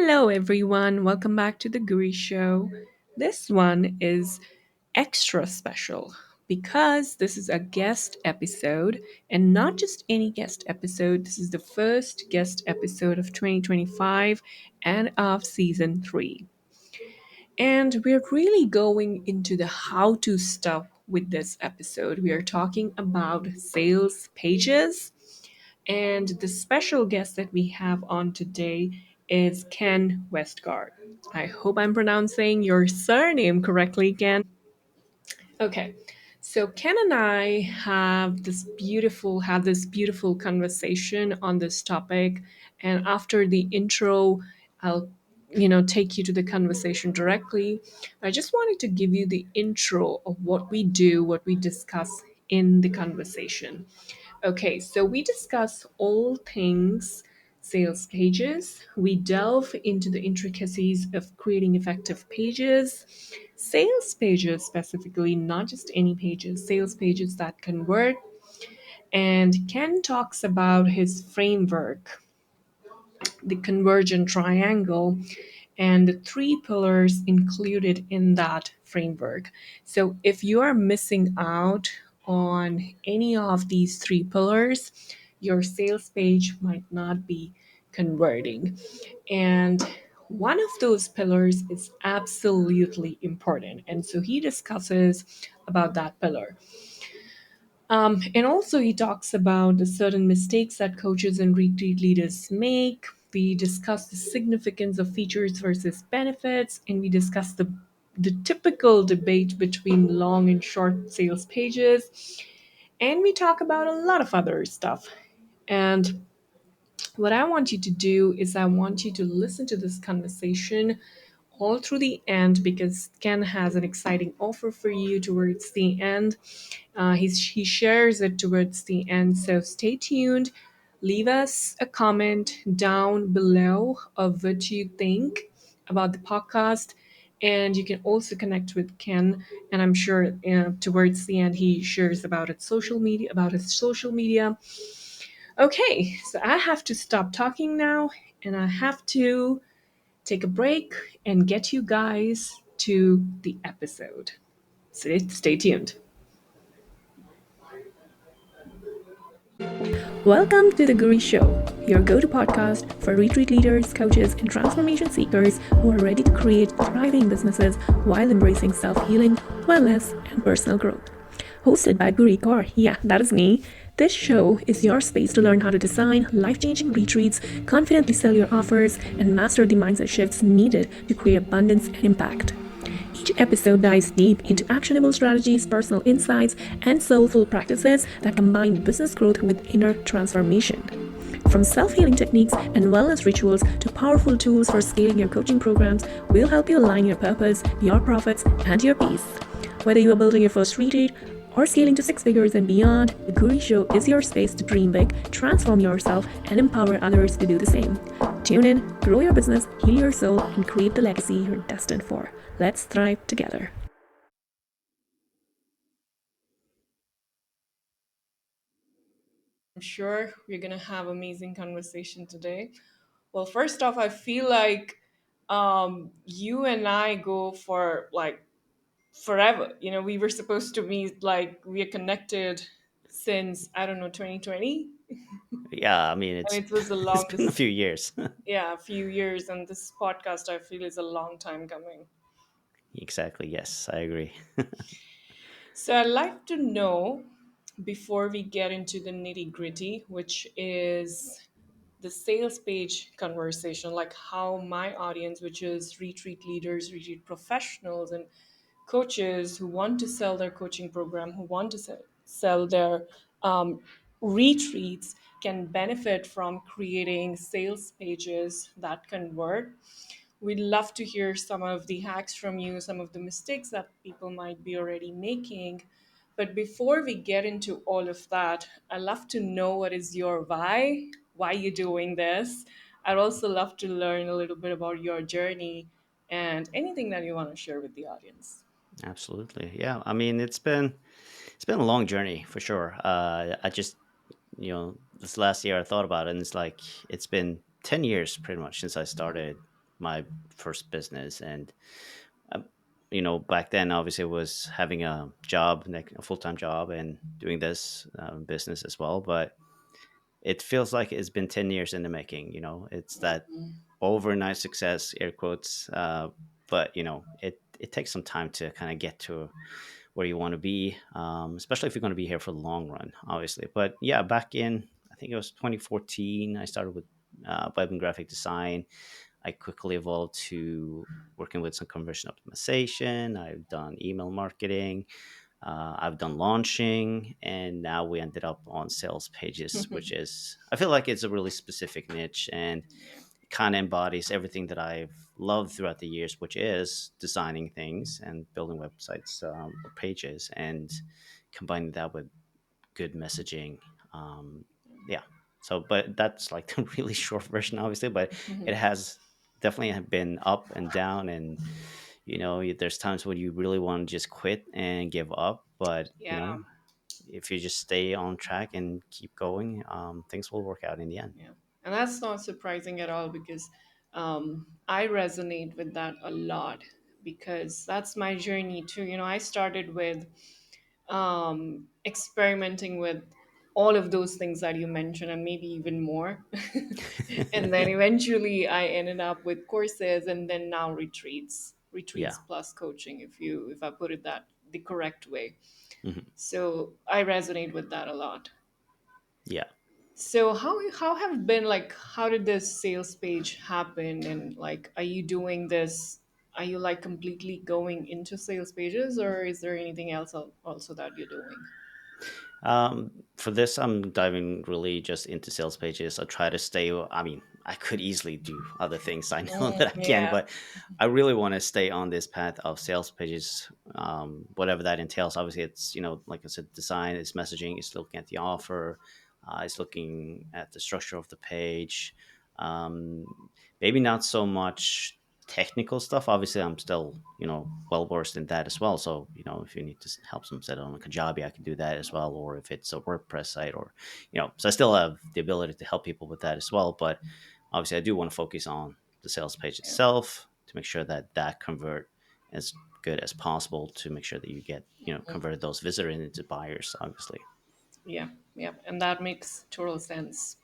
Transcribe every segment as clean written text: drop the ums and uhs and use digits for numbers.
Hello, everyone. Welcome back to the Guri Show. This one is extra special because this is a guest episode and not just any guest episode. This is the first guest episode of 2025 and of season 3. And we're really going into the how to stuff with this episode. We are talking about sales pages, and the special guest that we have on today is Ken Westgaard. I hope I'm pronouncing your surname correctly, Ken. Okay. So Ken and I have this beautiful conversation on this topic, and after the intro, I'll take you to the conversation directly. I just wanted to give you the intro of what we do, what we discuss in the conversation. Okay, so we discuss all things sales pages. We delve into the intricacies of creating effective pages, sales pages specifically, not just any pages, sales pages that convert. And Ken talks about his framework, the convergent triangle, and the three pillars included in that framework. So if you are missing out on any of these three pillars, your sales page might not be converting. And one of those pillars is absolutely important. And so he discusses about that pillar. And also, he talks about the certain mistakes that coaches and retreat leaders make. We discuss the significance of features versus benefits, and we discuss the typical debate between long and short sales pages. And we talk about a lot of other stuff. And what I want you to do is, I want you to listen to this conversation all through the end because Ken has an exciting offer for you towards the end. He shares it towards the end. So stay tuned. Leave us a comment down below of what you think about the podcast. And you can also connect with Ken. And I'm sure towards the end he shares about his social media. Okay, so I have to stop talking now, and I have to take a break and get you guys to the episode. So stay tuned. Welcome to the Guri Show, your go to podcast for retreat leaders, coaches, and transformation seekers who are ready to create thriving businesses while embracing self healing, wellness, and personal growth. Hosted by Guri Kaur, yeah, that is me. This show is your space to learn how to design life changing retreats, confidently sell your offers, and master the mindset shifts needed to create abundance and impact. Each episode dives deep into actionable strategies, personal insights, and soulful practices that combine business growth with inner transformation. From self healing techniques and wellness rituals to powerful tools for scaling your coaching programs, we'll help you align your purpose, your profits, and your peace. Whether you are building your first retreat or scaling to six figures and beyond, the Guri Show is your space to dream big, transform yourself, and empower others to do the same. Tune in, grow your business, heal your soul, and create the legacy you're destined for. Let's thrive together. I'm sure we're going to have amazing conversation today. Well, first off, I feel like you and I go for like forever. We were supposed to meet, like, we are connected since, I don't know, 2020. Yeah, I mean And it's it was a it's long, been a this, few years. yeah, a few years. And this podcast, I feel, is a long time coming. Exactly. Yes, I agree. So I'd like to know, before we get into the nitty gritty, which is the sales page conversation, like how my audience, which is retreat leaders, retreat professionals, and coaches who want to sell their coaching program, who want to sell their um, retreats, can benefit from creating sales pages that convert. We'd love to hear some of the hacks from you, some of the mistakes that people might be already making. But before we get into all of that, I'd love to know what is your why you're doing this. I'd also love to learn a little bit about your journey and anything that you want to share with the audience. Absolutely. Yeah. I mean it's been a long journey for sure. I just this last year I thought about it and it's like it's been 10 years pretty much since I started my first business. And uh, you know, back then obviously I was having a job, like a full-time job, and doing this business as well. But it feels like it's been 10 years in the making. You know, it's that overnight success, air quotes. But you know, it takes some time to kind of get to where you want to be, especially if you're going to be here for the long run, obviously. But yeah, back in, I think it was 2014, I started with web and graphic design. I quickly evolved to working with some conversion optimization. I've done email marketing. I've done launching, and now we ended up on sales pages, which is, I feel like it's a really specific niche, and Yeah. kind of embodies everything that I've loved throughout the years, which is designing things and building websites or pages, and combining that with good messaging. Um, yeah. So, but that's like the really short version, obviously. But it has definitely been up and down, and you know, there's times when you really want to just quit and give up, but you Yeah. know, if you just stay on track and keep going, things will work out in the end. Yeah. And that's not surprising at all because I resonate with that a lot because that's my journey too. You know, I started with experimenting with all of those things that you mentioned and maybe even more. And then eventually I ended up with courses and then now retreats Yeah. plus coaching, if I put it that the correct way. Mhm. So I resonate with that a lot. Yeah. So how have been like how did this sales page happen, and like are you doing this, are you like completely going into sales pages or is there anything else also that you're doing? For this, I'm diving really just into sales pages. I try to stay. I mean, I could easily do other things. I know that I can, Yeah. but I really want to stay on this path of sales pages, whatever that entails. Obviously, it's, you know, like I said, design, it's messaging, it's looking at the offer, it's looking at the structure of the page. Maybe not so much technical stuff. Obviously, I'm still, you know, well versed in that as well. So, you know, if you need to help them set it on a Kajabi, I can do that as well. Or if it's a WordPress site, or, you know, so I still have the ability to help people with that as well. But obviously, I do want to focus on the sales page Yeah. itself to make sure that that convert as good as possible, to make sure that you get, you know, converted those visitors into buyers, obviously. Yeah. Yeah. And that makes total sense.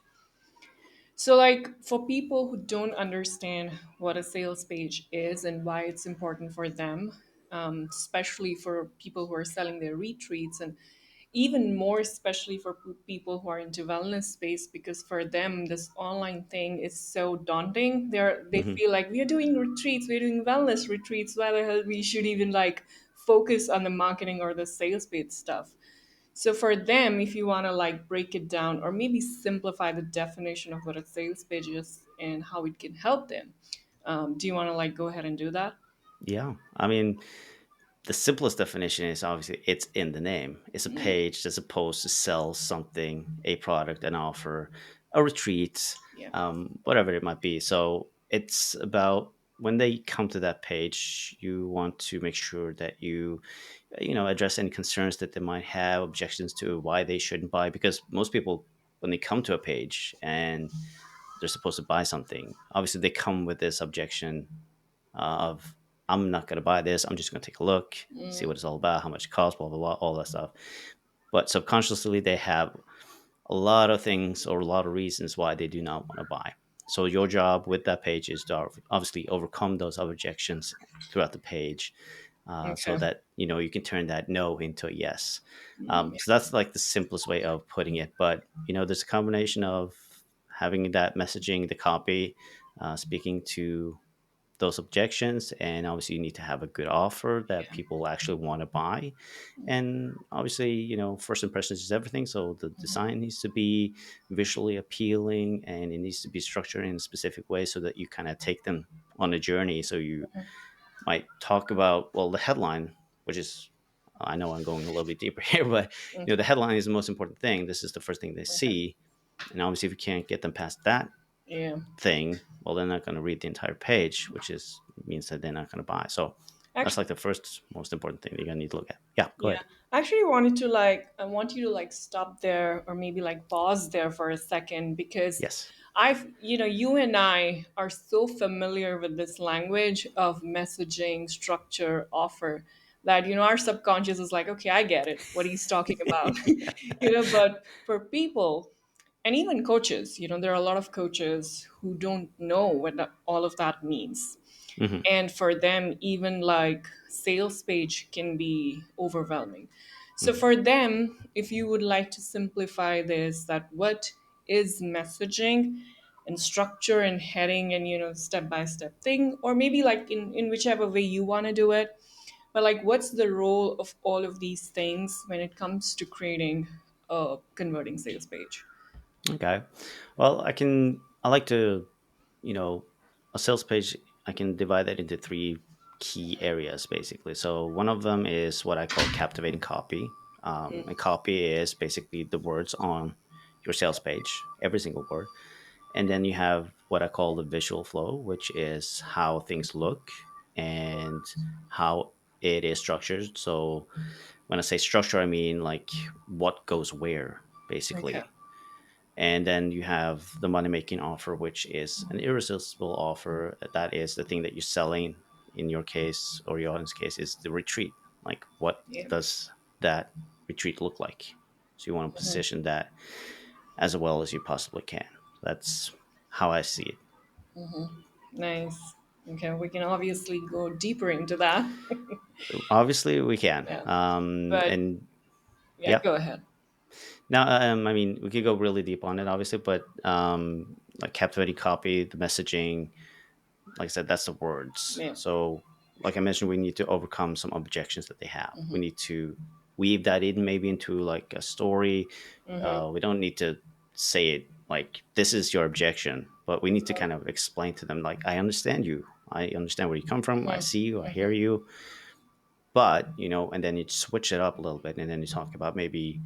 So, like, for people who don't understand what a sales page is and why it's important for them, especially for people who are selling their retreats, and even more especially for people who are into wellness space, because for them this online thing is so daunting. They Hmm. feel like we are doing retreats, we're doing wellness retreats. Why the hell we should even like focus on the marketing or the sales page stuff? So for them, if you want to like break it down or maybe simplify the definition of what a sales page is and how it can help them, do you want to like go ahead and do that? Yeah. I mean, the simplest definition is obviously it's in the name. It's a page that's supposed to sell something, a product, an offer, a retreat, Yeah. whatever it might be. So it's about, when they come to that page, you want to make sure that you know, address any concerns that they might have, objections to why they shouldn't buy. Because most people, when they come to a page and they're supposed to buy something, obviously they come with this objection of, I'm not going to buy this. I'm just going to take a look, see what it's all about, how much it costs, blah, blah, blah, all that stuff. But subconsciously, they have a lot of things or a lot of reasons why they do not want to buy. So your job with that page is to obviously overcome those objections throughout the page, so Okay. that, you know, you can turn that no into a yes. Yeah. So that's like the simplest way of putting it. But you know, there's a combination of having that messaging, the copy, speaking to those objections, and obviously you need to have a good offer that people actually want to buy. And obviously, you know, first impressions is everything, so the design needs to be visually appealing, and it needs to be structured in a specific way so that you kind of take them on a journey. So you might talk about, well, the headline, which is, I know I'm going a little bit deeper here, but you know, the Okay. headline is the most important thing. This is the first thing they Okay. see. And obviously if you can't get them past that Yeah. thing, well, they're not going to read the entire page, which is means that they're not going to buy. So that's Actually, like the first most important thing that you're going to need to look at. Yeah, go yeah. ahead. Actually, wanted to like I want you to like stop there or maybe like pause there for a second because Yes. you and I are so familiar with this language of messaging, structure, offer that, our subconscious is like, okay, I get it, what he's talking about. Yeah. But for people, and even coaches, there are a lot of coaches who don't know what all of that means. Hmm. And for them, even like sales page can be overwhelming. So Hmm. for them, if you would like to simplify this, that what is messaging and structure and heading and step by step thing, or maybe like in whichever way you want to do it, but like what's the role of all of these things when it comes to creating a converting sales page? Okay. Well, I like to, you know, a sales page, I can divide that into three key areas basically. So one of them is what I call captivating copy. And copy is basically the words on your sales page, every single word. And then you have what I call the visual flow, which is how things look and how it is structured. So when I say structure, I mean like what goes where, Okay. basically. And then you have the money making offer, which is an irresistible offer. That is the thing that you're selling. In your case, or your audience case, is the retreat. Like, what Yeah. does that retreat look like? So you want to position that as well as you possibly can. That's how I see it. Nice. Okay, we can obviously go deeper into that. Obviously, we can. Yeah. But And yeah, yeah. go ahead. Now, I mean, we could go really deep on it, obviously, but like captivating copy, the messaging, like I said, that's the words. Yeah. So, like I mentioned, we need to overcome some objections that they have. We need to weave that in maybe into like a story. We don't need to say it like this is your objection, but we need to kind of explain to them like, I understand you. I understand where you come from. I see you. I hear you. But and then you switch it up a little bit, and then you talk about maybe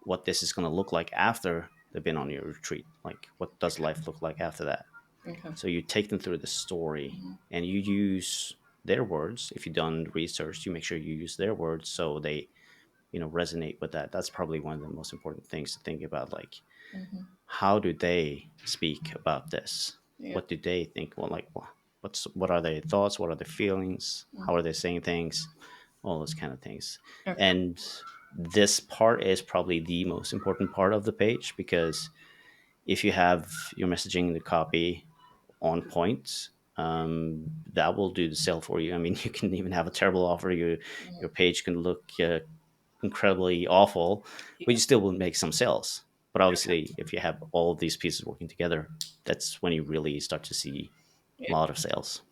what this is going to look like after they've been on your retreat. Like, what does life look like after that? Okay. So you take them through the story and you use their words. If you've done research, you make sure you use their words so they, resonate with that. That's probably one of the most important things to think about. Like, how do they speak about this? Yeah. What do they think? Well, like, what are their thoughts? What are their feelings? How are they saying things? All those kind of things. Okay. And this part is probably the most important part of the page, because if you have your messaging, the copy on point, that will do the sale for you. I mean, you can even have a terrible offer. Your page can look incredibly awful, but Yeah. you still will make some sales. But Okay. obviously, if you have all of these pieces working together, that's when you really start to see a Yeah. lot of sales.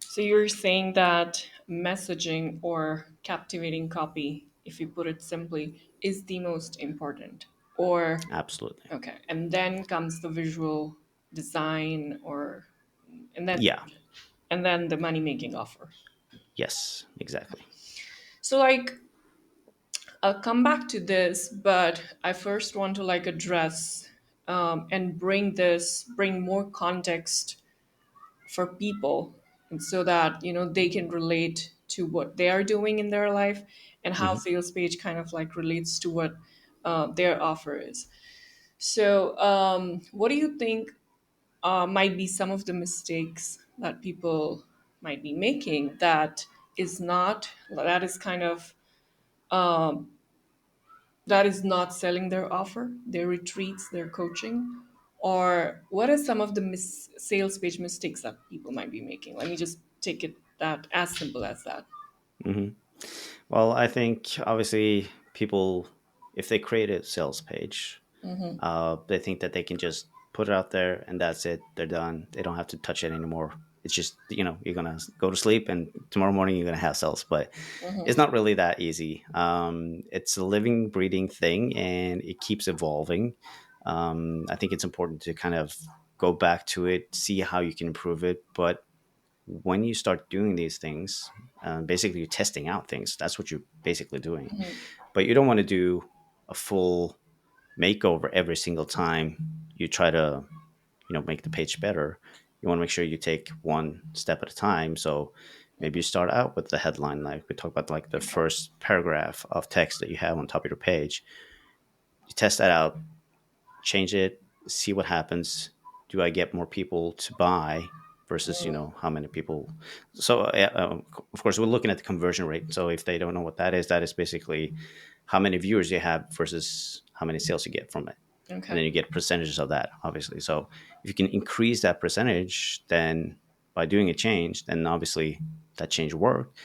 So you're saying that messaging or captivating copy, if you put it simply, is the most important. Or Absolutely. okay, and then comes the visual design, or and then Yeah. the money making offer. Yes. Exactly. So like I'll come back to this, but I first want to like address and bring more context for people, and so that they can relate to what they are doing in their life and how Hmm. sales page kind of like relates to what their offer is. So, what do you think might be some of the mistakes that people might be making that is kind of that is not selling their offer, their retreats, their coaching? Or what are some of the sales page mistakes that people might be making? Let me just take it that as simple as that. Hmm. Well, I think obviously people, if they create a sales page, they think that they can just put it out there and that's it. They're done. They don't have to touch it anymore. It's just, you're going to go to sleep and tomorrow morning you're going to have sales. But it's not really that easy. It's a living, breathing thing and it keeps evolving. I think it's important to kind of go back to it, see how you can improve it. But when you start doing these things, basically you're testing out things. That's what you're basically doing. But you don't want to do a full makeover every single time you try to make the page better. You want to make sure you take one step at a time. So maybe you start out with the headline, like we talked about, like the Okay. first paragraph of text that you have on top of your page. You test that out, change it, see what happens, do I get more people to buy versus how many people. So of course we're looking at the conversion rate. So if they don't know what that is basically how many viewers you have versus how many sales you get from it, and Okay. then you get percentages of that, obviously. So if you can increase that percentage, then by doing a change, then obviously that change worked,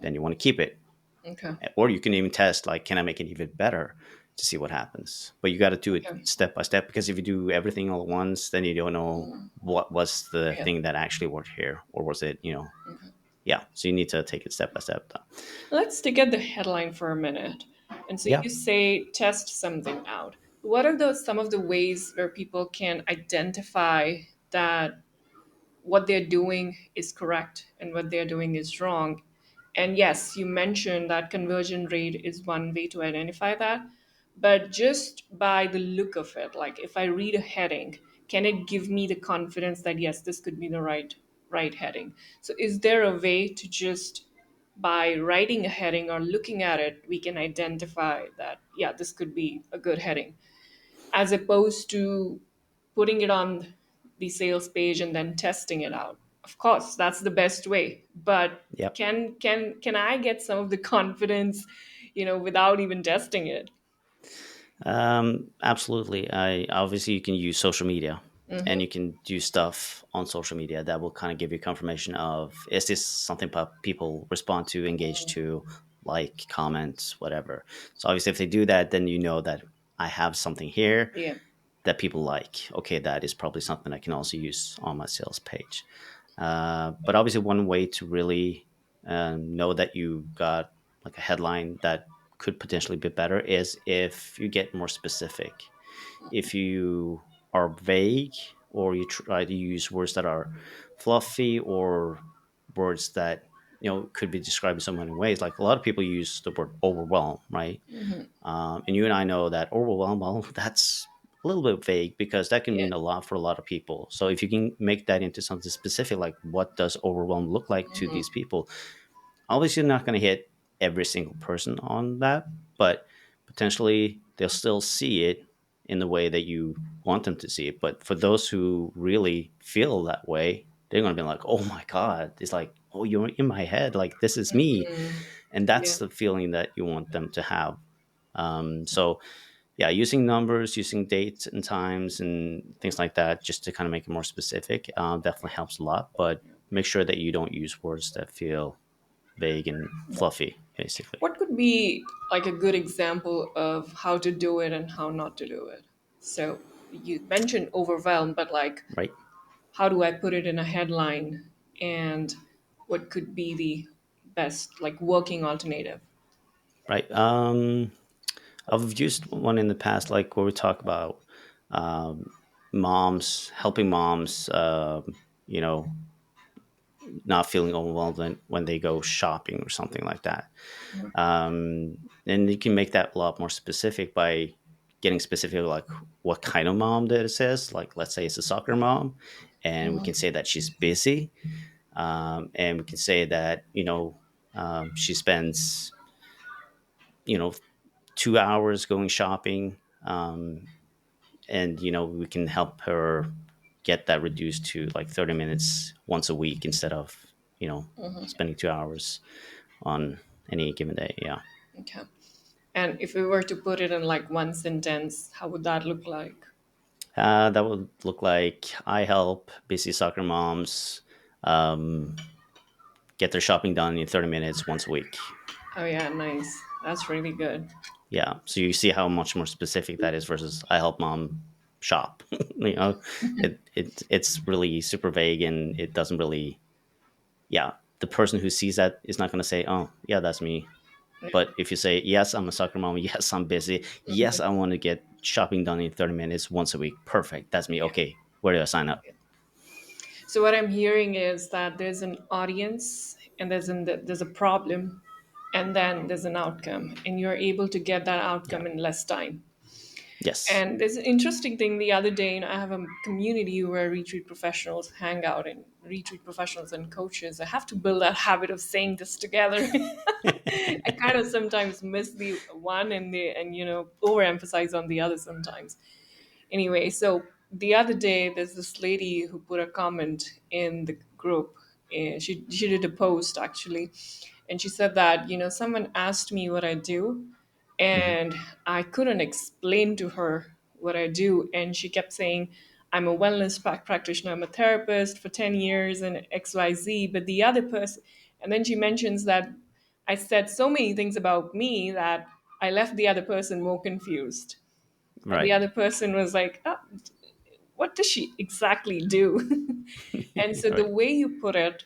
then you want to keep it. Okay. Or you can even test, like, can I make it even better to see what happens? But you got to do it Okay. step by step, because if you do everything all at once, then you don't know what was the Yeah. thing that actually worked here, or was it, yeah. So you need to take it step by step. Let's take at the headline for a minute. And so Yeah. you say test something out. What are those some of the ways where people can identify that what they're doing is correct and what they're doing is wrong? And yes, you mentioned that conversion rate is one way to identify that. But just by the look of it, like if I read a heading, can it give me the confidence that yes, this could be the right heading? So is there a way to just by writing a heading or looking at it, we can identify that yeah, this could be a good heading, as opposed to putting it on the sales page and then testing it out? Of course, that's the best way, but Yep. can I get some of the confidence, without even testing it? Absolutely. I obviously you can use social media, and you can do stuff on social media that will kind of give you confirmation of, is this something people respond to, engage to, like, comments, whatever. So obviously if they do that, then you know that I have something here Yeah. that people like. Okay, that is probably something I can also use on my sales page. But obviously, one way to really know that you got like a headline that could potentially be better is if you get more specific. If you are vague, or you try to use words that are fluffy, or words that could be described in so many ways. Like, a lot of people use the word overwhelm, right? And you and I know that overwhelm, well, that's a little bit vague, because that can Yeah. mean a lot for a lot of people. So if you can make that into something specific, like what does overwhelm look like to these people, obviously you're not going to hit every single person on that, but potentially they'll still see it in the way that you want them to see it. But for those who really feel that way, they're going to be like, oh my God, it's like, oh, you're in my head. Like, this is me. And Yeah. that's the feeling that you want them to have. So yeah, using numbers, using dates and times and things like that, just to kind of make it more specific, definitely helps a lot. But make sure that you don't use words that feel vague and fluffy, basically. What could be like a good example of how to do it and how not to do it? So you mentioned overwhelm, but like Right. how do I put it in a headline, and what could be the best like working alternative? Right. I've used one in the past, like where we talk about um, moms, helping moms, you know, not feeling overwhelmed when they go shopping or something like that. And you can make that a lot more specific by getting specific, like what kind of mom that it says. Like, let's say it's a soccer mom, and we can say that she's busy, and we can say that she spends you know 2 hours going shopping, and we can help her get that reduced to like 30 minutes once a week, instead of spending 2 hours on any given day. Yeah. Okay. And if we were to put it in like one sentence, how would that look like? That would look like, I help busy soccer moms um, get their shopping done in 30 minutes once a week. Oh yeah, nice. That's really good. Yeah. So you see how much more specific that is versus, I help mom shop. It's really super vague, and it doesn't really, yeah. The person who sees that is not going to say, oh, yeah, that's me. But if you say, yes, I'm a soccer mom. Yes, I'm busy. Yes, I want to get shopping done in 30 minutes once a week. Perfect. That's me. Yeah. Okay. Where do I sign up? So what I'm hearing is that there's an audience and there's a problem and then there's an outcome and you're able to get that Yeah. outcome in less time. Yes. And there's an interesting thing the other day, I have a community where retreat professionals hang out, and retreat professionals and coaches. I have to build that habit of saying this together. I kind of sometimes miss the one and overemphasize on the other sometimes. Anyway, so the other day, there's this lady who put a comment in the group. And she did a post actually, and she said that someone asked me what I do, Hmm. and I couldn't explain to her what I do, and she kept saying, "I'm a wellness practitioner. I'm a therapist for 10 years and XYZ." But the other person, and then she mentions that I said so many things about me that I left the other person more confused. And the Right. other person was like, oh, what does she exactly do? And so the Right. way you put it,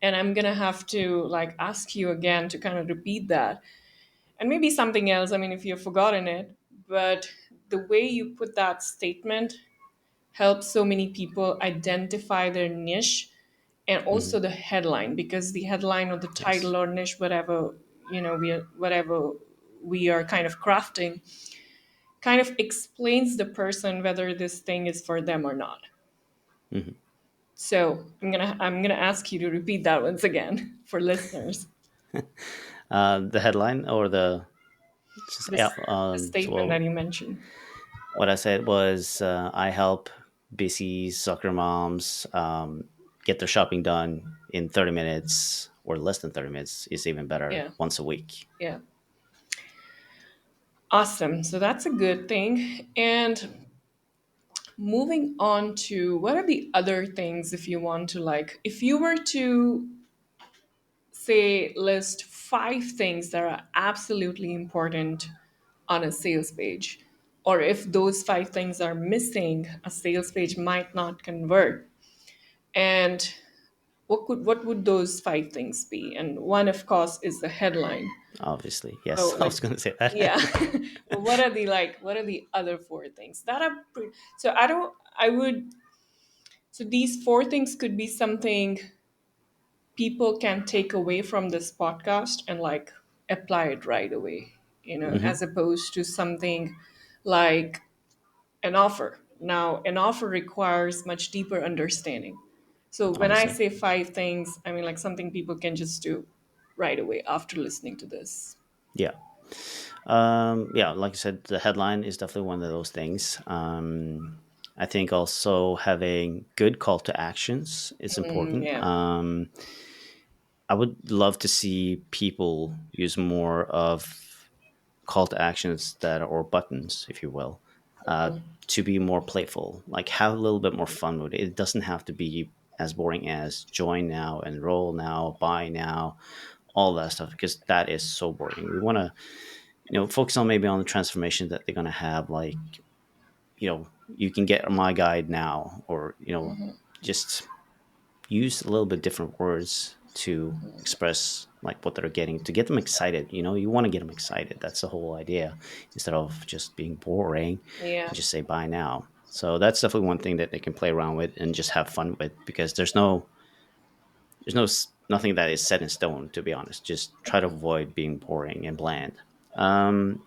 and I'm gonna have to like ask you again to kind of repeat that, and maybe something else. I mean, if you've forgotten it, but the way you put that statement helps so many people identify their niche, and Hmm. also the headline, because the headline or the Yes. title or niche, whatever whatever we are kind of crafting, kind of explains the person whether this thing is for them or not. Hmm. So I'm gonna ask you to repeat that once again for listeners. The headline or the just yeah. The statement that So you mentioned. what I said was I help busy soccer moms get their shopping done in 30 minutes or less than 30 minutes is even better Yeah, once a week. yeah. Awesome. So that's a good thing. And moving on to what are the other things, if you want to, like, if you were to say list five things that are absolutely important on a sales page, or if those five things are missing, a sales page might not convert. And what would those five things be? And one, of course, is the headline. Obviously, So yes. I like, was going to say yeah. that. But what are the other four things that are so I don't I would so these four things could be something people can take away from this podcast and like apply it right away, as Hmm. opposed to something like an offer. Now, an offer requires much deeper understanding. So when I Obviously, say five things, I mean like something people can just do right away after listening to this. yeah. Yeah, like I said, the headline is definitely one of those things. I think also having good call to actions is important. Yeah. I would love to see people use more of call to actions that or buttons, if you will, uh, to be more playful. Like have a little bit more fun with it. It doesn't have to be as boring as join now, enroll now, buy now, all that stuff because that is so boring. We want to focus on maybe on the transformation that they're going to have, like you can get my guide now, or just use a little bit different words to express like what they're getting to get them excited. You want to get them excited. That's the whole idea, instead of just being boring Yeah. and just say bye now. So that's definitely one thing that they can play around with and just have fun with, because nothing that is set in stone, to be honest. Just try to avoid being boring and bland. um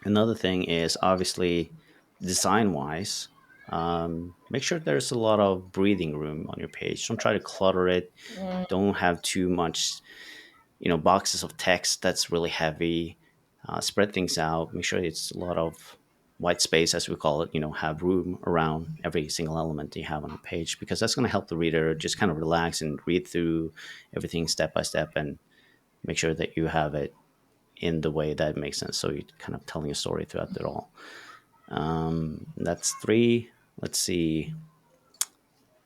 Another thing is obviously design wise. Make sure there's a lot of breathing room on your page. Don't try to clutter it. Don't have too much, boxes of text that's really heavy. Spread things out. Make sure it's a lot of white space, as we call it. Have room around every single element you have on the page, because that's going to help the reader just kind of relax and read through everything step by step, and make sure that you have it in the way that makes sense. So you're kind of telling a story throughout it all. That's three. Let's see.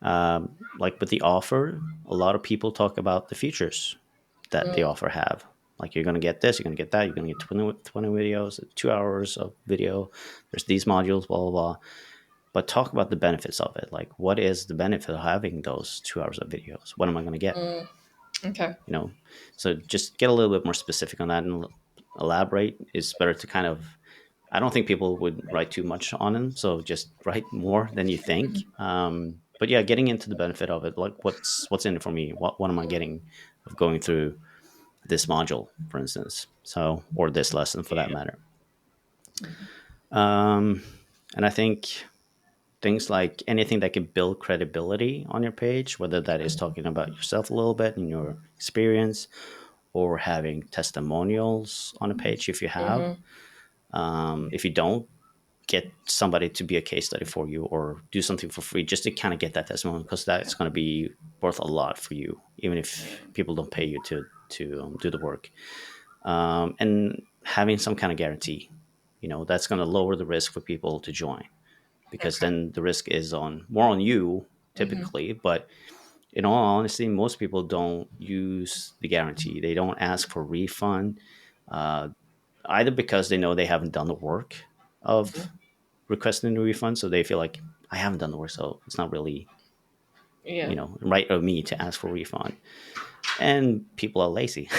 Like with the offer, a lot of people talk about the features that the offer have. Like you're going to get this, you're going to get that, you're going to get 20 videos, 2 hours of video. There's these modules, blah, blah, blah. But talk about the benefits of it. Like, what is the benefit of having those 2 hours of videos? What am I going to get? Okay. you know so just get a little bit more specific on that and elaborate. It's better to kind of, I don't think people would write too much on them, so just write more than you think. But yeah, getting into the benefit of it, like what's in it for me, what am I getting of going through this module, for instance, so, or this lesson for that Yeah. matter. um and I think things like anything that can build credibility on your page, whether that is talking about yourself a little bit and your experience, or having testimonials on a page if you have. If you don't, get somebody to be a case study for you or do something for free just to kind of get that testimony, because that's going to be worth a lot for you, even Yeah. if people don't pay you to do the work. And having some kind of guarantee, that's going to lower the risk for people to join, because Okay. then the risk is on more on you Hmm. typically. But in all honesty, most people don't use the guarantee. They don't ask for refund, uh, either because they know they haven't done the work of requesting a refund, so they feel like I haven't done the work, so it's not really Yeah. right of me to ask for a refund. And people are lazy.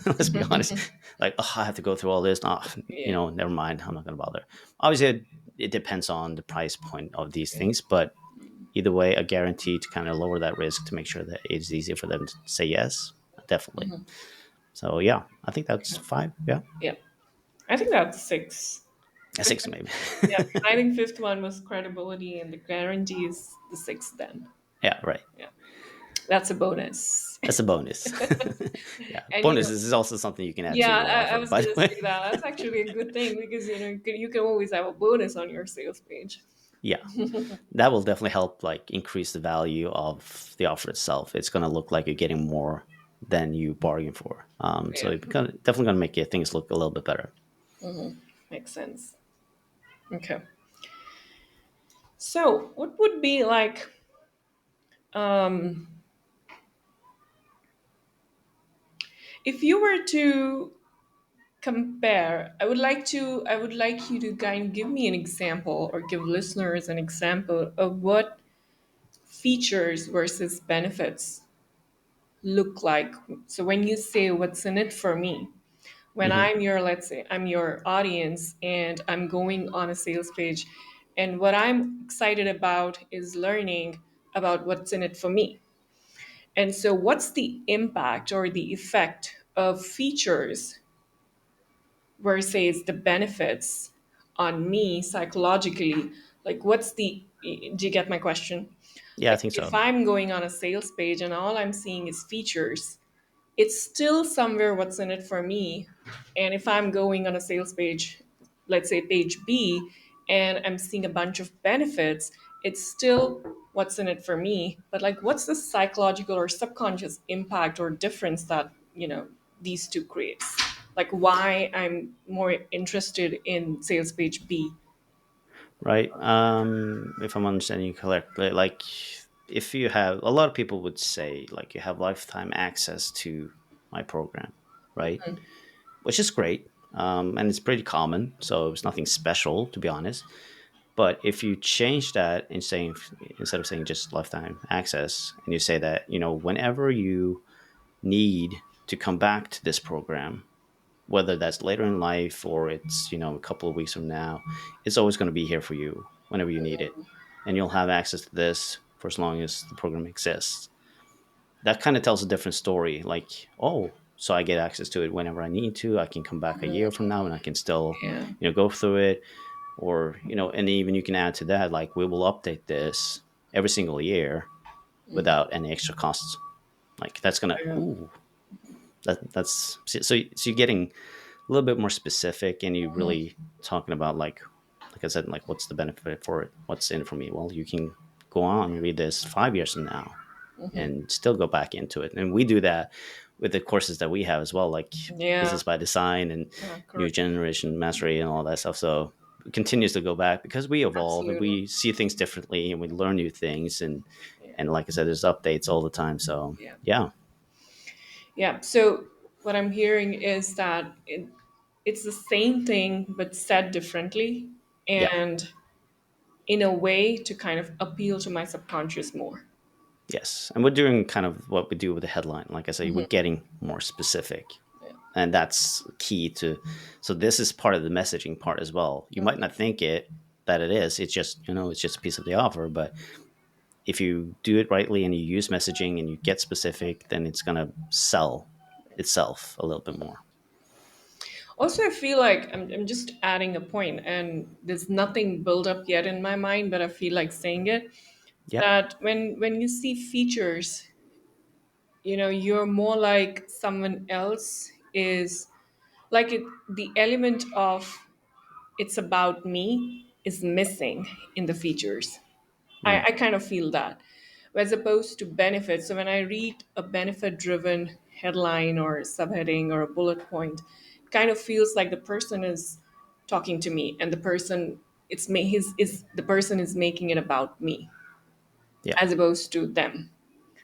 Let's be honest. Like, oh, I have to go through all this. No, Yeah. never mind. I'm not going to bother. Obviously, it depends on the price point of these Yeah. things, but either way, a guarantee to kind of lower that risk to make sure that it's easy for them to say yes, definitely. So yeah, I think that's five. Yeah, Yeah. I think that's six. yeah, six maybe. Yeah. I think fifth one was credibility, and the guarantee is the sixth. Then. Yeah, right. Yeah. That's a bonus. That's a bonus. Yeah, And bonus is also something you can add to yeah, your I offer, was by the gonna say way. that. That's actually a good thing because you can always have a bonus on your sales page. Yeah, that will definitely help like increase the value of the offer itself. It's going to look like you're getting more than you bargained for. So Yeah. definitely going to make your things look a little bit better. Makes sense. Okay. So, what would be like um, if you were to compare? I would like you to kind of give me an example or give listeners an example of what features versus benefits look like. So, when you say what's in it for me, when Hmm. I'm your, let's say, I'm your audience and I'm going on a sales page, and what I'm excited about is learning about what's in it for me. And so, what's the impact or the effect of features versus the benefits on me psychologically? Like, do you get my question? Yeah, I Like, think if so. I'm going on a sales page and all I'm seeing is features, it's still somewhere what's in it for me. And if I'm going on a sales page, let's say page B, and I'm seeing a bunch of benefits, it's still what's in it for me. But like, what's the psychological or subconscious impact or difference that, these two creates? Like, why I'm more interested in sales page B. Right. If I'm understanding you correctly, like if you have a lot of people would say like you have lifetime access to my program, right? Which is great. And it's pretty common, so it's nothing special to be honest. But if you change that and saying, instead of saying just lifetime access, and you say that, whenever you need to come back to this program, whether that's later in life or it's, a couple of weeks from now, it's always going to be here for you whenever you need it. And you'll have access to this for as long as the program exists. That kind of tells a different story. Like, oh, so I get access to it whenever I need to. I can come back a year from now and I can still, Yeah. go through it. Or, and even you can add to that, like, we will update this every single year without any extra costs. Like, that's going to, Yeah. ooh, so you're getting a little bit more specific, and you really talking about like I said, like what's the benefit for it, what's in it for me. Well, you can go on and read this 5 years from now and still go back into it, and we do that with the courses that we have as well, like Yeah. business by design and Yeah. new Correct. generation mastery and all that stuff. So it continues to go back because we evolve and Absolutely. we see things differently and we learn new things, Yeah. and like I said, there's updates all the time. So Yeah. yeah. Yeah. So what I'm hearing is that it's the same thing but said differently, Yeah. and in a way to kind of appeal to my subconscious more. Yes, and we're doing kind of what we do with the headline. Like I say, we're getting more specific, Yeah. and that's key to. So this is part of the messaging part as well. You might not think that it is. It's just it's just a piece of the offer. But if you do it rightly and you use messaging and you get specific, then it's gonna sell itself a little bit more. Also, I feel like I'm just adding a point, and there's nothing built up yet in my mind, but I feel like saying it Yep. that when you see features, you're more like someone else is like the element of it's about me. is missing in the features. Mm. I kind of feel that. As opposed to benefits. So when I read a benefit driven headline or subheading or a bullet point, it kind of feels like the person is talking to me and the person the person is making it about me Yeah. as opposed to them.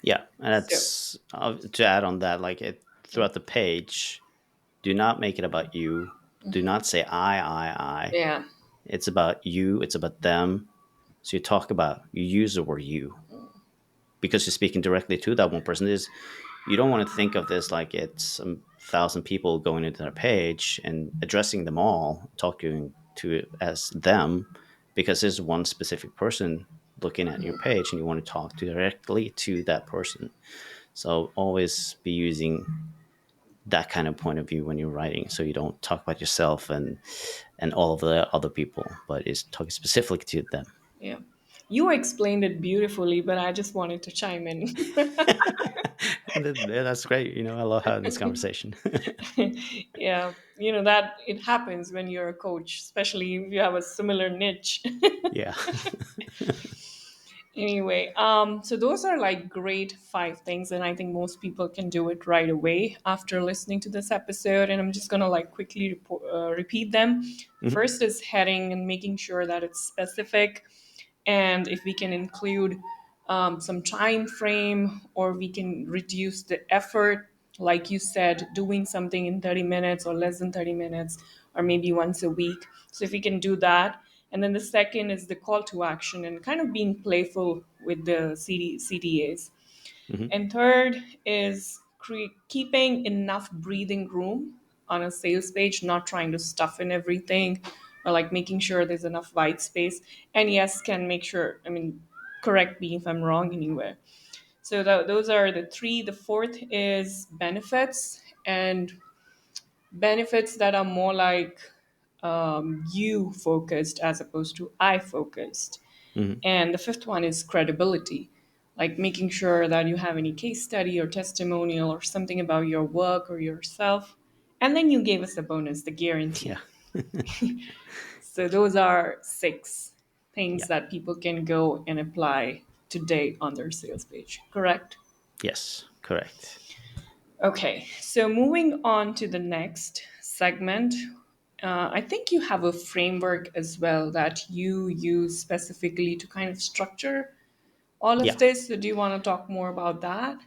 Yeah. And So that's to add on that, like it throughout the page, do not make it about you. Do not say I. yeah. It's about you. It's about them. So you use the word you because you're speaking directly to that one person. Is you don't want to think of this like it's a thousand people going into their page and addressing them all, talking to it as them, because there's one specific person looking at your page and you want to talk directly to that person. So always be using that kind of point of view when you're writing, so you don't talk about yourself and all of the other people, but it's talking specifically to them. Yeah. You explained it beautifully, but I just wanted to chime in. And yeah, that's great. I love having this conversation. Yeah. That it happens when you're a coach, especially if you have a similar niche. Yeah. Anyway, so those are like great 5 things, and I think most people can do it right away after listening to this episode. And I'm just gonna like quickly repeat them. The Mhm. first is heading and making sure that it's specific, and if we can include some time frame, or we can reduce the effort, like you said, doing something in 30 minutes or less than 30 minutes, or maybe once a week. So if we can do that. And then the second is the call to action and kind of being playful with the CDAs. Mhm. And third is keeping enough breathing room on a sales page, not trying to stuff in everything, or like making sure there's enough white space. And yes, can make sure, I mean, correct me if I'm wrong anywhere. So those are the three. The fourth is benefits, and benefits that are more like you focused as opposed to I focused. Mhm. And the fifth one is credibility, like making sure that you have any case study or testimonial or something about your work or yourself. And then you gave us a bonus, the Yeah. guarantee. So those are 6 things Yeah. that people can go and apply today on their sales page, correct? Yes. Correct. Okay, so moving on to the next segment, I think you have a framework as well that you use specifically to kind of structure all of Yeah. this. So, do you want to talk more about that?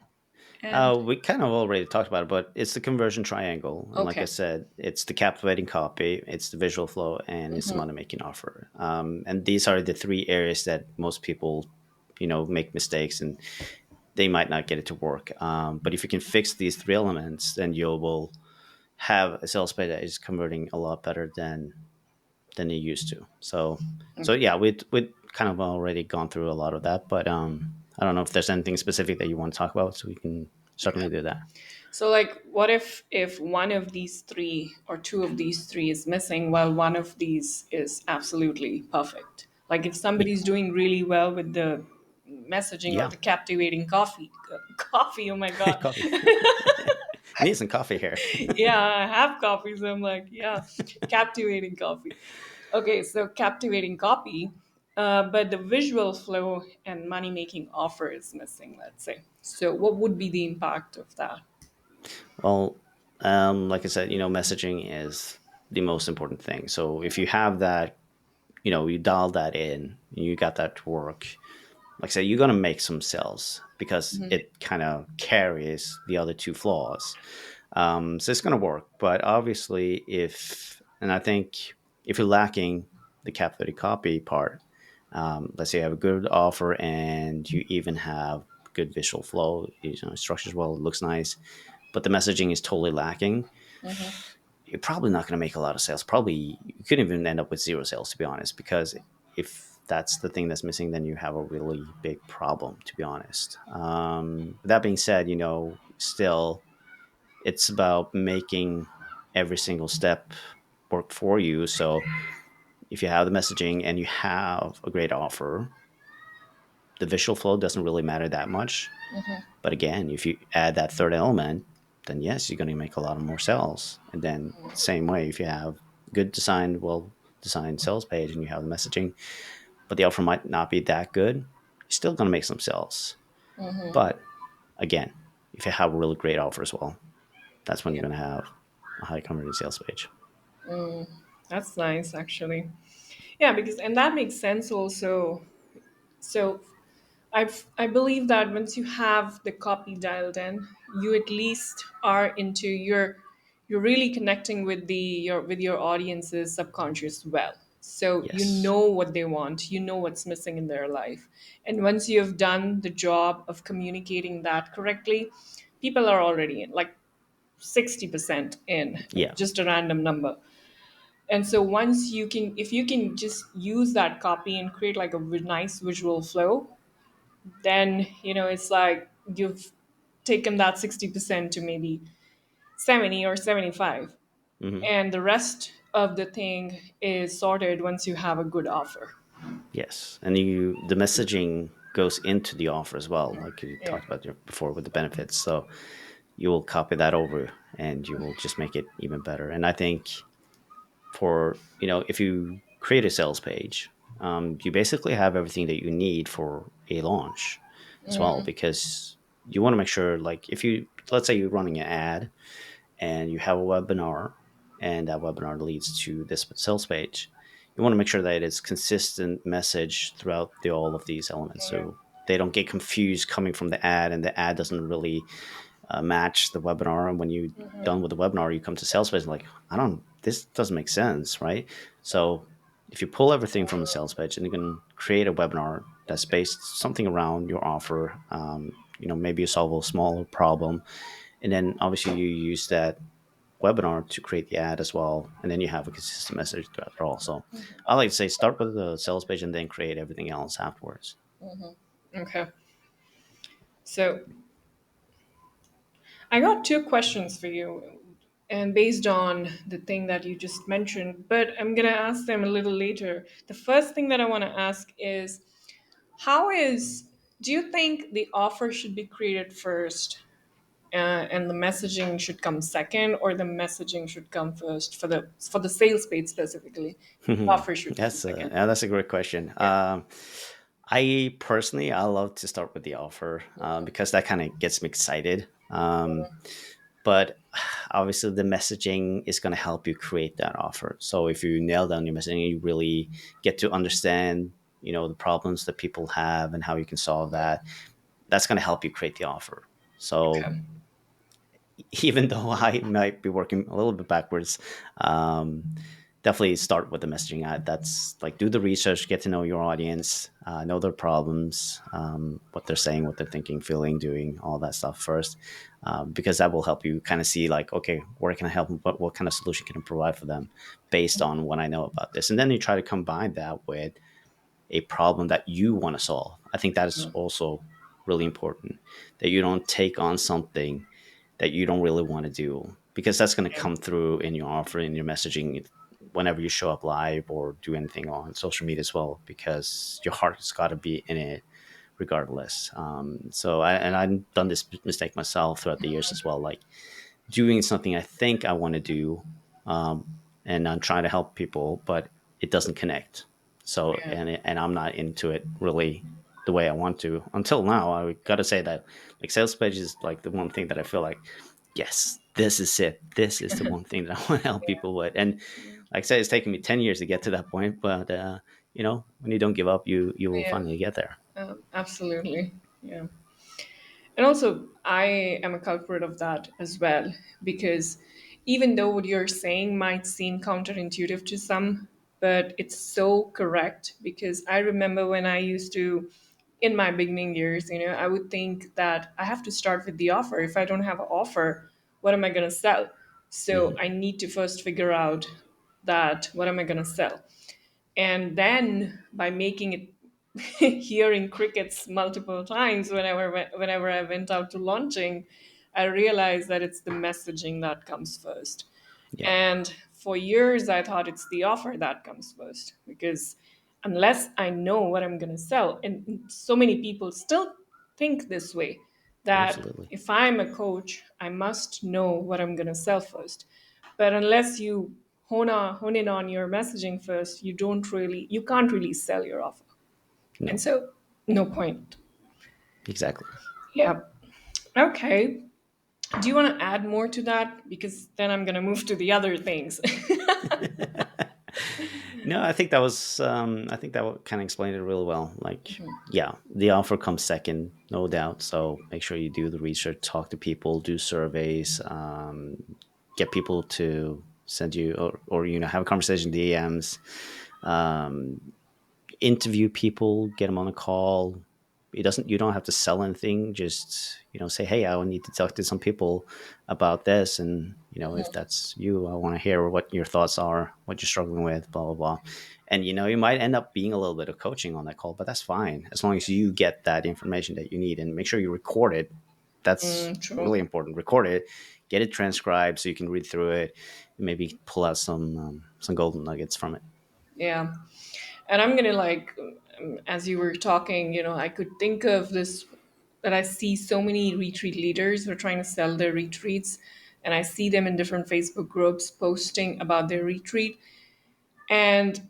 And We kind of already talked about it, but it's the conversion triangle. And like I okay, said, it's the captivating copy, it's the visual flow, and it's the money making offer. And these are the three areas that most people, make mistakes and they might not get it to work. But if you can fix these three elements, then you will have a sales page that is converting a lot better than you used to. So yeah, we'd kind of already gone through a lot of that, but I don't know if there's anything specific that you want to talk about, so we can certainly do that. so like, what if one of these three or two of these three is missing, while one of these is absolutely perfect? Like, if Y- somebody's doing really well with the messaging or Yeah, the captivating coffee. Oh my god. coffee. Need some coffee here. Yeah, I have coffee, so I'm like, yeah, captivating coffee. Okay, so captivating copy, but the visual flow and money making offer is missing, let's say. So, what would be the impact of that? Well, like I said, messaging is the most important thing. So if you have that, you dial that in, and you got that to work, like I said, you're gonna make some sales because it kind of carries the other two flaws. So it's gonna work. But obviously, and I think if you're lacking the capillary copy part, let's say you have a good offer and you even have good visual flow, it structures well, it looks nice, but the messaging is totally lacking, you're probably not going to make a lot of sales. Probably you could even end up with zero sales, to be honest, because if that's the thing that's missing, then you have a really big problem, to be honest. That being said, still, it's about making every single step work for you. So if you have the messaging and you have a great offer, the visual flow doesn't really matter that much. But again, if you add that third element, then yes, you're going to make a lot of more sales. And then same way, if you have good design, well design sales page and you have the messaging, but the offer might not be that good, you're still going to make some sales. But again, if you have a really great offer as well, that's when you're Yeah. going to have a high converting sales page. That's nice, actually. Yeah, because and that makes sense also. So I believe that once you have the copy dialed in, you at least are into you're really connecting with the your with your audience's subconscious well. So you Yes. know what they want, you know what's missing in their life. And once you've done the job of communicating that correctly, people are already in, like 60% in, Yeah. just a random number. And so once you can, if you can just use that copy and create like a nice visual flow, then it's like you've taken that 60% to maybe 70 or 75, Hmm. and the rest of the thing is sorted once you have a good offer. Yes. And the messaging goes into the offer as well, like you Yeah. talked about before with the benefits. So you will copy that over and you will just make it even better. And I think for, if you create a sales page, you basically have everything that you need for a launch as well, because you want to make sure, like, if you, let's say you're running an ad and you have a webinar and that webinar leads to this sales page, you want to make sure that it's consistent message throughout all of these elements. Yeah. So they don't get confused coming from the ad and the ad doesn't really match the webinar. And when you're done with the webinar, you come to sales page and like, this doesn't make sense, right? So if you pull everything from the sales page and you can create a webinar that's based something around your offer, maybe you solve a smaller problem, and then obviously you use that webinar to create the ad as well, and then you have a consistent message throughout it all. So I like to say start with the sales page and then create everything else afterwards. Okay. So I got two questions for you, and based on the thing that you just mentioned, but I'm going to ask them a little later. The first thing that I want to ask is, how is do you think the offer should be created first, and the messaging should come second, or the messaging should come first for the sales page specifically? Offer should come second. That's a great question. Yeah. I personally, I love to start with the offer because that kind of gets me excited. But obviously, the messaging is going to help you create that offer. So if you nail down your messaging, you really get to understand, the problems that people have and how you can solve that. That's going to help you create the offer. So Okay. even though I might be working a little bit backwards, um, definitely start with the messaging. That's like do the research, get to know your audience, know their problems, what they're saying, what they're thinking, feeling, doing, all that stuff first, because that will help you kind of see like, okay, where can I help them? What kind of solution can I provide for them based on what I know about this? And then you try to combine that with a problem that you want to solve. I think that is also really important, that you don't take on something that you don't really want to do, because that's going to Yeah. come through in your offer, in your messaging, whenever you show up live or do anything on social media as well, because your heart has got to be in it regardless. I've done this mistake myself throughout the years as well, like doing something I think I want to do, um, and I'm trying to help people, but it doesn't connect. So Yeah. and I'm not into it really the way I want to. Until now, I got to say that like sales page is like the one thing that I feel like, yes, this is it. This is the one thing that I want to help people with. And like I said, it's taken me 10 years to get to that point, but when you don't give up, you will Yeah. finally get there. Absolutely. Yeah. And also, I am a culprit of that as well, because even though what you're saying might seem counterintuitive to some, but it's so correct. Because I remember when I used to, in my beginning years, I would think that I have to start with the offer. If I don't have an offer, what am I going to sell? So Hmm. I need to first figure out that what am I going to sell? And then by making it hearing crickets multiple times whenever I went out to launching, I realized that it's the messaging that comes first. Yeah, And for years, I thought it's the offer that comes first, because unless I know what I'm going to sell, and so many people still think this way, that absolutely. if I'm a coach, I must know what I'm going to sell first. But unless you hone in on your messaging first, you can't really sell your offer. And No, so, no point. exactly. Yeah. Okay. Do you want to add more to that? Because then I'm going to move to the other things. No, I think that was. I think that kind of explained it really well. Like, yeah, the offer comes second, no doubt. So make sure you do the research, talk to people, do surveys, get people to send you or have a conversation DMs, um, interview people, get them on a call. You don't have to sell anything. Just say, hey, I need to talk to some people about this, and if that's you, I want to hear what your thoughts are, what you're struggling with, blah blah blah. And you might end up being a little bit of coaching on that call, but that's fine as long as you get that information that you need, and make sure you record it. That's True. really important. Record it, get it transcribed so you can read through it, and maybe pull out some golden nuggets from it. Yeah. And I'm going to as you were talking, I could think of this that I see so many retreat leaders who are trying to sell their retreats. And I see them in different Facebook groups posting about their retreat. And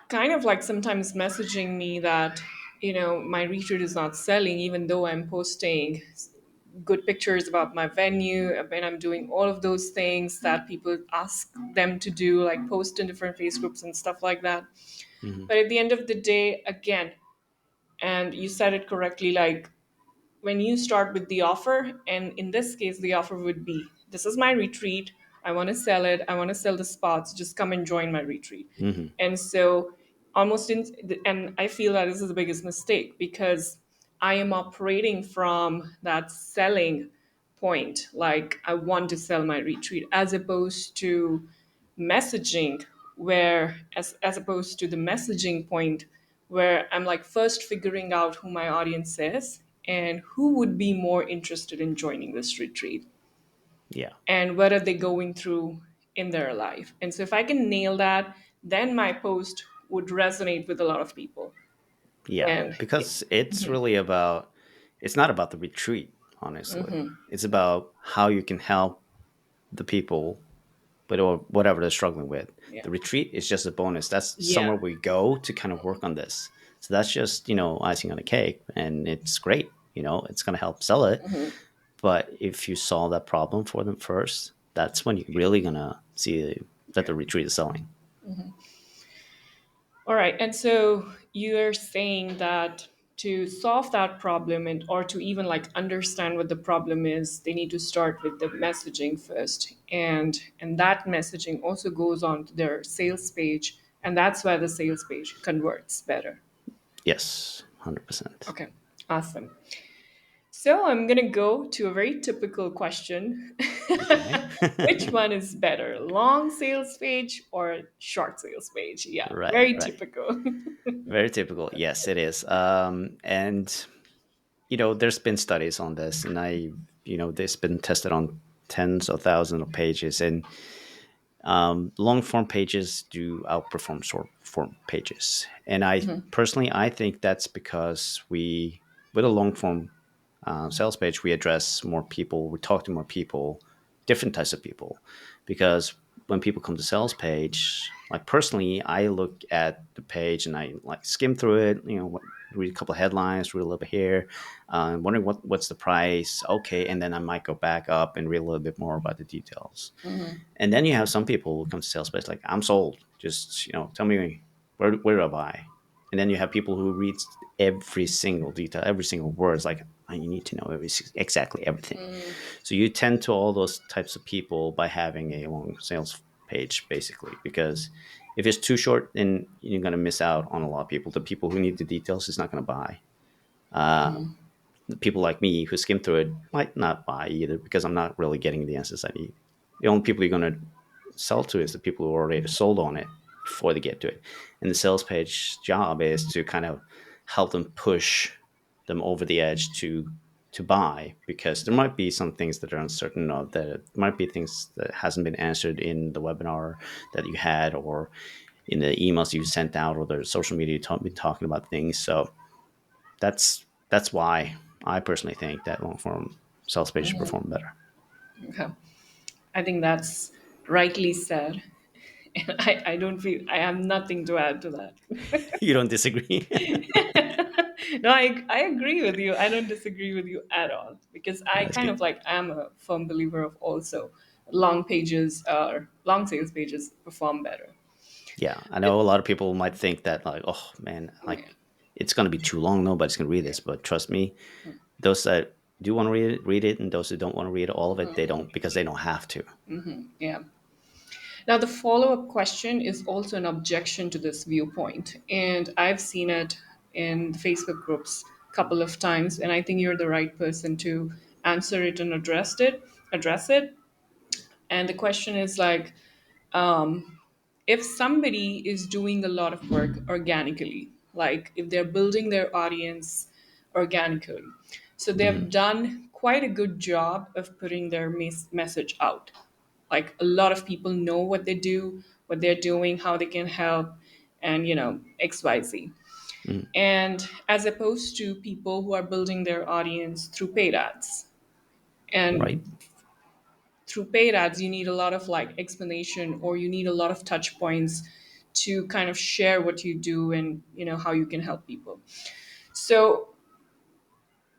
kind of like sometimes messaging me that my retreat is not selling even though I'm posting good pictures about my venue and I'm doing all of those things that people ask them to do, like post in different face groups and stuff like that. Hmm. But at the end of the day, again, and you said it correctly, like when you start with the offer, and in this case the offer would be, this is my retreat, I want to sell it, I want to sell the spots, just come and join my retreat. Hmm. And so almost in, and I feel that this is the biggest mistake because I am operating from that selling point, like I want to sell my retreat, as opposed to messaging, where as opposed to the messaging point where I'm like first figuring out who my audience is and who would be more interested in joining this retreat Yeah. and what are they going through in their life. And so if I can nail that, then my post would resonate with a lot of people. Yeah, And because it's not about the retreat, honestly. It's about how you can help the people with or whatever they're struggling with. yeah, The retreat is just a bonus. That's yeah, somewhere we go to kind of work on this. So that's just, icing on the cake, and it's great. It's going to help sell it. But if you solve that problem for them first, that's when you're really going to see that yeah. the retreat is selling. All right. And so you're saying that to solve that problem and or to even like understand what the problem is, they need to start with the messaging first. And that messaging also goes on to their sales page. And that's why the sales page converts better. Yes, 100%. Okay. Awesome. So I'm gonna go to a very typical question. Okay. Which one is better, long sales page or short sales page? Yeah, Right, very right. typical. Very typical. Yes, it is. And there's been studies on this, and this been tested on tens of thousands of pages, and long form pages do outperform short form pages. And I think that's because with a long form sales page, we address more people, we talk to more people, different types of people. Because when people come to sales page, like personally, I look at the page and I like skim through it, read a couple of headlines, read a little bit here, wondering what's the price, okay, and then I might go back up and read a little bit more about the details. And then you have some people who come to sales page like, I'm sold, just tell me where do I buy. And then you have people who read every single detail, every single word. It's like, "Oh, you need to know exactly everything." So you tend to all those types of people by having a long sales page, basically, because if it's too short, then you're going to miss out on a lot of people. The people who need the details is not going to buy. The people like me who skim through it might not buy either because I'm not really getting the answers I need. The only people you're going to sell to is the people who are already sold on it before they get to it. And the sales page job is to kind of help them push them over the edge to buy, because there might be some things that are uncertain of, that might be things that hasn't been answered in the webinar that you had, or in the emails you sent out, or the social media you've been talking about things. So that's why I personally think that long form sales page should perform better. Okay. I think that's rightly said. And I don't feel I have nothing to add to that. You don't disagree? No, I agree with you. I don't disagree with you at all because I That's kind good. of like am a firm believer of also long pages or long sales pages perform better. Yeah, I know It, a lot of people might think that like, oh man, yeah, like it's gonna be too long. Nobody's gonna read yeah, this. But trust me, those that do want to read it, and those who don't want to read all of it, they don't because they don't have to. yeah. Now, the follow up question is also an objection to this viewpoint. And I've seen it in the Facebook groups a couple of times, and I think you're the right person to answer it and address it. And the question is like, if somebody is doing a lot of work organically, like if they're building their audience organically, so they've Hmm. done quite a good job of putting their message out. Like a lot of people know what they do, what they're doing, how they can help, and XYZ. Hmm. And as opposed to people who are building their audience through paid ads. And Right. through paid ads you need a lot of like explanation, or you need a lot of touch points to kind of share what you do and how you can help people. So,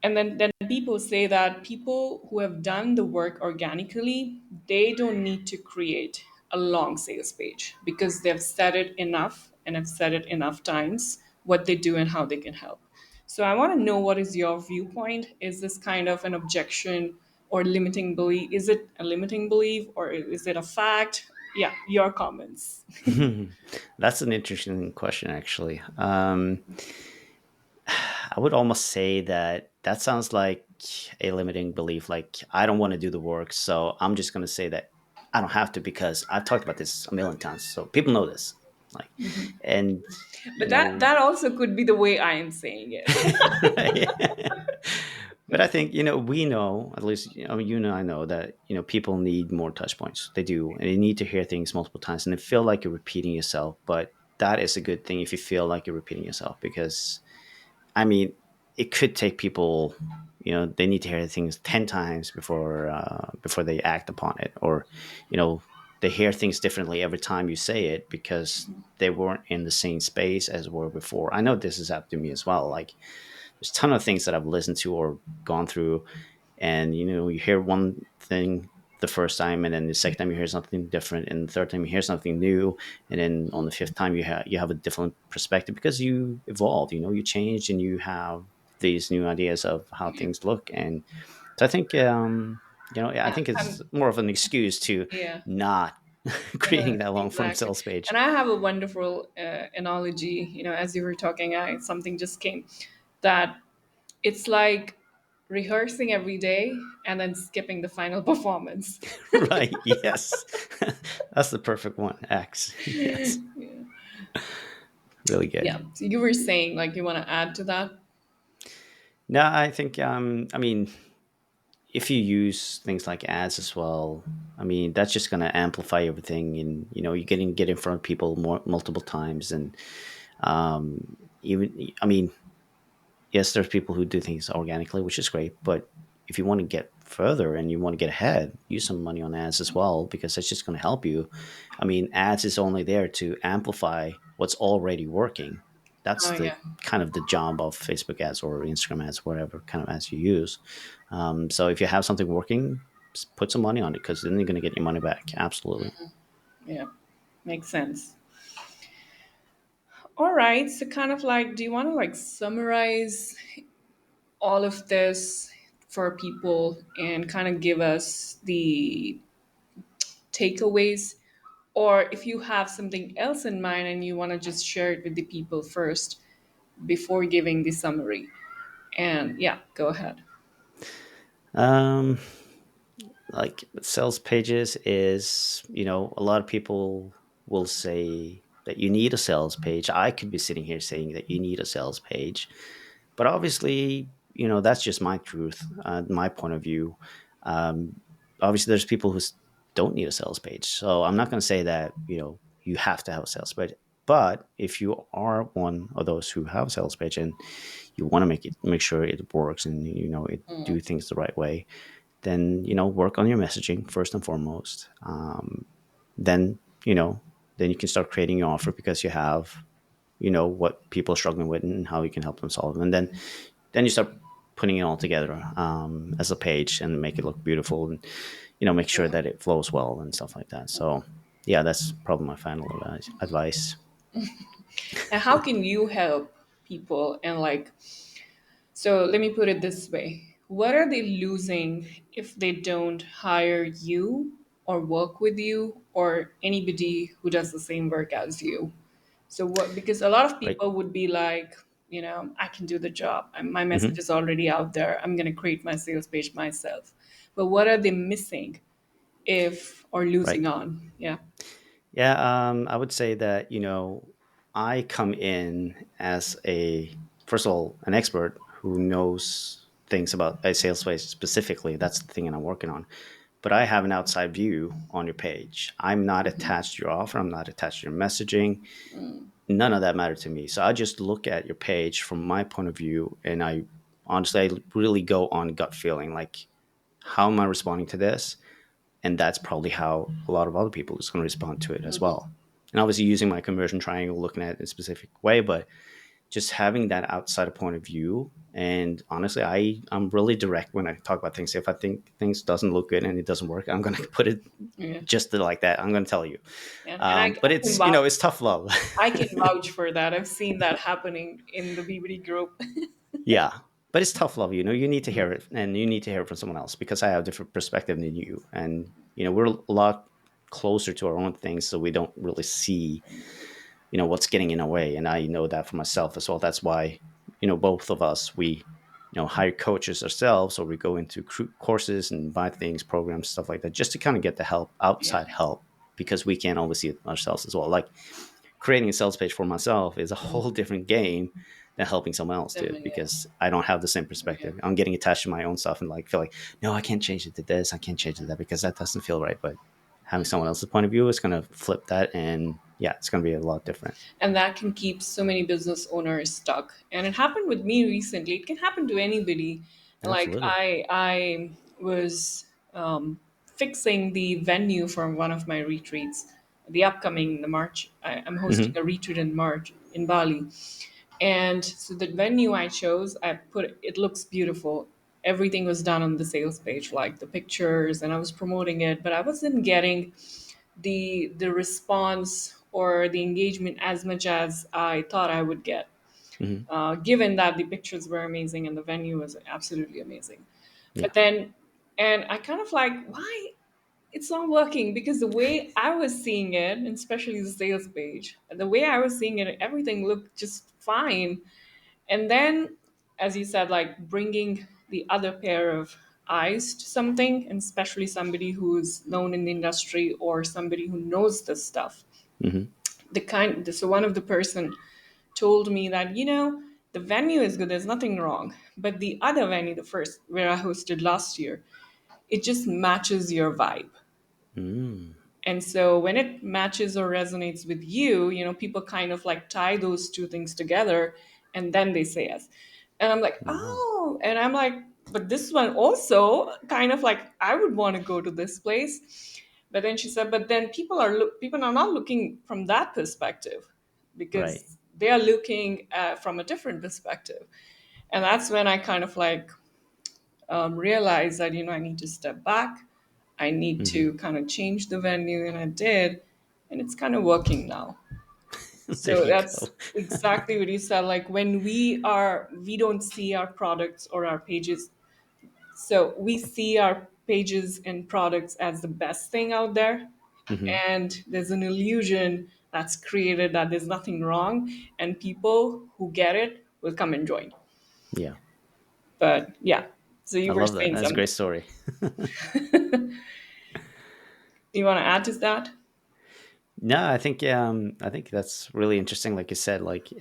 and then people say that people who have done the work organically, they don't need to create a long sales page because they've said it enough and have said it enough times what they do and how they can help. So I want to know, what is your viewpoint? Is this kind of an objection or limiting belief? Is it a limiting belief or is it a fact? Yeah, your comments. That's an interesting question, actually. I would almost say that that sounds like a limiting belief. Like, I don't want to do the work, so I'm just going to say that I don't have to because I've talked about this a million times. So people know this. Like, and, But that also could be the way I am saying it. right. But I think, we know, at least, you and I know that, people need more touch points. They do. And they need to hear things multiple times and they feel like you're repeating yourself. But that is a good thing if you feel like you're repeating yourself because I mean, it could take people, they need to hear things 10 times before they act upon it, or, you know, they hear things differently every time you say it because they weren't in the same space as were before. I know this has happened to me as well. Like, there's a ton of things that I've listened to or gone through, and you hear one thing the first time, and then the second time you hear something different, and the third time you hear something new, and then on the fifth time you have a different perspective because you evolve, you change, and you have these new ideas of how Yeah. things look. And so I think I think it's I'm, more of an excuse to yeah. not Yeah, creating that long form exactly. sales page. And I have a wonderful analogy. As you were talking, something just came that it's like rehearsing every day and then skipping the final performance. Right, yes. That's the perfect one, X. Yes, really good. Yeah. So you were saying like you want to add to that? No, I think I mean, if you use things like ads as well, I mean, that's just going to amplify everything, and you get in front of people multiple times, and even I mean, yes, there's people who do things organically, which is great, but if you want to get further and you want to get ahead, use some money on ads as well because that's just going to help you. I mean, ads is only there to amplify what's already working. That's Oh the yeah. kind of the job of Facebook ads or Instagram ads, whatever kind of ads you use. So if you have something working, just put some money on it because then you're going to get your money back. Absolutely. Yeah. Makes sense. All right. So kind of like, do you want to like summarize all of this for people and kind of give us the takeaways? Or if you have something else in mind and you want to just share it with the people first before giving the summary. And yeah, go ahead. Um, like sales pages is, a lot of people will say that you need a sales page. I could be sitting here saying that you need a sales page, but obviously, that's just my truth, my point of view. um, Obviously there's people who don't need a sales page, so I'm not going to say that you have to have a sales page. But if you are one of those who have a sales page and you want to make sure it works and it do things the right way, then work on your messaging first and foremost. Then then you can start creating your offer because you have, what people are struggling with and how you can help them solve them. And then you start putting it all together as a page and make it look beautiful, and make sure Yeah. that it flows well and stuff like that. So yeah, that's probably my final advice. And how can you help people? And like, so let me put it this way. What are they losing if they don't hire you or work with you or anybody who does the same work as you? So what, because a lot of Right. people would be like, I can do the job. My message Hmm. is already out there. I'm going to create my sales page myself. But what are they missing if or Right. losing on? Yeah. Yeah, I would say that I come in as first of all, an expert who knows things about a sales page specifically. That's the thing that I'm working on. But I have an outside view on your page. I'm not attached to your offer. I'm not attached to your messaging. None of that mattered to me. So I just look at your page from my point of view, and I really go on gut feeling, like, how am I responding to this? And that's probably how a lot of other people is going to respond to it as well. And obviously using my conversion triangle, looking at it in a specific way, but just having that outside point of view. And honestly, I'm really direct when I talk about things. If I think things doesn't look good and it doesn't work, I'm going to put it Yeah. just like that. I'm going to tell you. And I But can it's, vouch. it's tough love. I can vouch for that. I've seen that happening in the BBD group. Yeah. But it's tough love. You need to hear it, and you need to hear it from someone else, because I have a different perspective than you. And, we're a lot closer to our own things. So we don't really see, what's getting in our way. And I know that for myself as well. That's why, both of us, we, hire coaches ourselves, or we go into courses and buy things, programs, stuff like that, just to kind of get the help, Yeah. outside help, because we can't always see it ourselves as well. Like, creating a sales page for myself is a whole different game than helping someone else do it, Yeah. because I don't have the same Yeah. perspective. I'm getting attached to my own stuff and like feel like, no, I can't change it to this, I can't change it to that, because that doesn't feel right. But having someone else's point of view is going to flip that, and yeah, it's going to be a lot different. And that can keep so many business owners stuck. And it happened with me recently. It can happen to anybody. Like Absolutely. I was fixing the venue for one of my retreats, the upcoming the March. I'm hosting Hmm. a retreat in March in Bali. And so the venue I chose, I put it looks beautiful. Everything was done on the sales page, like the pictures, and I was promoting it, but I wasn't getting the response or the engagement as much as I thought I would get. Hmm. Given that the pictures were amazing and the venue was absolutely amazing, Yeah. but then, and I kind of like, why it's not working? Because the way I was seeing it, and especially the sales page, the way I was seeing it, everything looked just fine. And then, as you said, like bringing the other pair of eyes to something, and especially somebody who's known in the industry or somebody who knows this stuff. Hmm. So one of the person told me that, the venue is good, there's nothing wrong. But the other venue, the first where I hosted last year, it just matches your vibe. Mm. And so when it matches or resonates with you, people kind of like tie those two things together and then they say yes. And I'm like, Wow. oh, and I'm like, but this one also kind of like I would want to go to this place. But then she said, but then people are not looking from that perspective Right. because they are looking from a different perspective. And that's when I kind of like realized that I need to step back. I need Hmm. to kind of change the venue, and I did, and it's kind of working now. There So you that's go. exactly what you said. Like when we don't see our products or our pages. So we see our pages and products as the best thing out there, Hmm. and there's an illusion that's created that there's nothing wrong, and people who get it will come and join. Yeah. But yeah, so I you were love that. saying That's a great something. story. Do you want to add to that? No, I think that's really interesting. Like you said, like